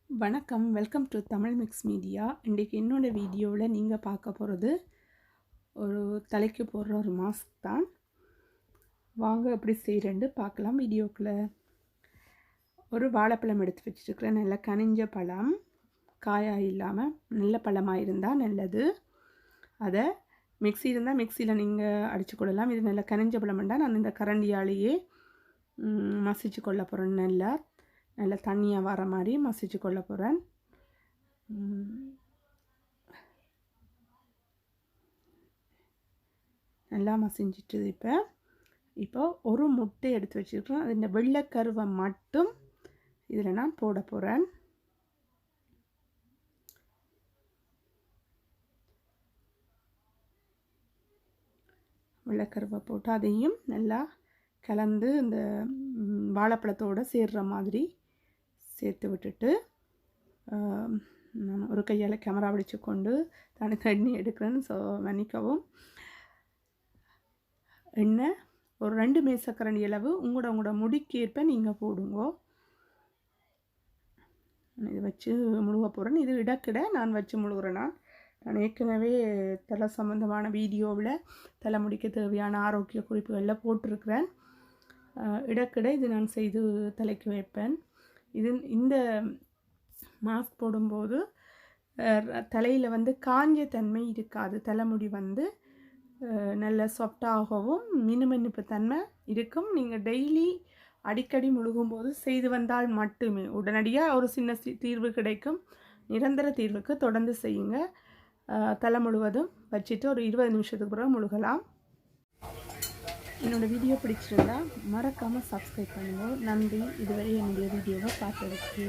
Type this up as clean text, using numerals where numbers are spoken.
வணக்கம், welcome to Tamil mix media. இன்றைக்கி என்னோட வீடியோவில் நீங்கள் பார்க்க போகிறது ஒரு தலைக்கு போடுற ஒரு மாஸ்க் தான். வாங்க எப்படி செய்கிறேன்னு பார்க்கலாம் வீடியோக்குள்ளே. ஒரு வாழைப்பழம் எடுத்து வச்சுருக்கிறேன். நல்ல கனிஞ்ச பழம், காயாக இல்லாமல் நல்ல பழமாக இருந்தால் நல்லது. அதை மிக்ஸி இருந்தால் மிக்சியில் நீங்கள் அடித்து கொள்ளலாம். இது நல்ல கனிஞ்ச பழம்ண்டா நான் இந்த கரண்டியாலேயே மசிச்சு கொள்ள போகிறேன். நல்லா தண்ணியாக வர மாதிரி மசிச்சு கொள்ள போகிறேன். நல்லா மசிஞ்சிட்டு இப்போ ஒரு முட்டை எடுத்து வச்சுருக்கேன். அது இந்த வெள்ளைக்கருவை மட்டும் இதில் நான் போட போகிறேன். வெள்ளைக்கருவை போட்டு அதையும் நல்லா கலந்து இந்த வாழைப்பழத்தோடு சேர்கிற மாதிரி சேர்த்து விட்டுட்டு நான் ஒரு கையால் கேமரா பிடிச்சு கொண்டு தண்ணி எடுக்கிறேன்னு மன்னிக்கவும். எண்ணெய் ஒரு 2 மேசக்கரண்டி அளவு உங்களோட முடிக்கேற்ப நீங்கள் போடுங்க. இதை வச்சு முழுக போகிறேன். இது இடக்கிட நான் வச்சு முழுகிறேன்னா நான் ஏற்கனவே தலை சம்மந்தமான வீடியோவில் தலைமுடிக்க தேவையான ஆரோக்கிய குறிப்புகளில் போட்டிருக்கிறேன். இடக்கிட இது நான் செய்து தலைக்கு வைப்பேன். இந்த மாஸ்க் போடும்போது தலையில் காஞ்ச தன்மை இருக்காது. தலைமுடி நல்ல சாஃப்டாகவும் மினுமினுப்பு தன்மை இருக்கும். நீங்கள் டெய்லி அடிக்கடி முழுகும்போது செய்து வந்தால் மட்டுமே உடனடியாக ஒரு சின்ன தீர்வு கிடைக்கும். நிரந்தர தீர்வுக்கு தொடர்ந்து செய்யுங்க. தலை முழுவதும் வச்சுட்டு ஒரு 20 நிமிஷத்துக்கு பிறகு முழுகலாம். என்னோடய வீடியோ பிடிச்சிருந்தா மறக்காமல் சப்ஸ்கிரைப் பண்ணுங்கள். நன்றி இதுவரை என்னுடைய வீடியோவை பார்த்ததுக்கு.